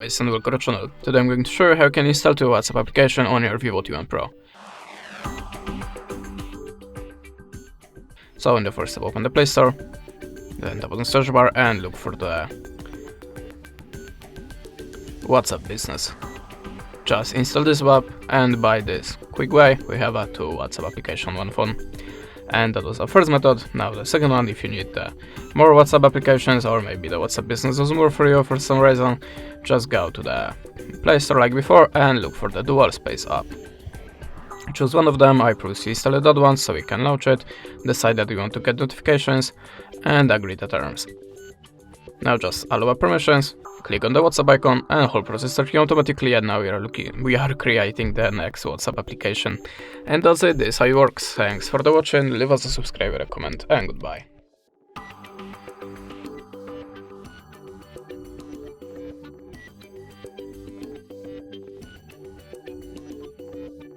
Guys, and welcome to the channel. Today I'm going to show you how you can install the WhatsApp application on your VIVO T1 Pro. So in the first step, open the Play Store, then tap on the search bar and look for the WhatsApp business. Just install this app, and by this quick way we have a 2 WhatsApp application on one phone. And that was our first method. Now the second one, if you need more WhatsApp applications, or maybe the WhatsApp business does more for you for some reason, just go to the Play Store like before and look for the Dual Space app. Choose one of them. I previously installed that one, so we can launch it, decide that we want to get notifications, and agree the terms. Now just allow permissions, click on the WhatsApp icon, and whole process starts automatically, and now we are creating the next WhatsApp application. And that's it, this is how it works. Thanks for the watching, leave us a subscribe, a comment, and goodbye.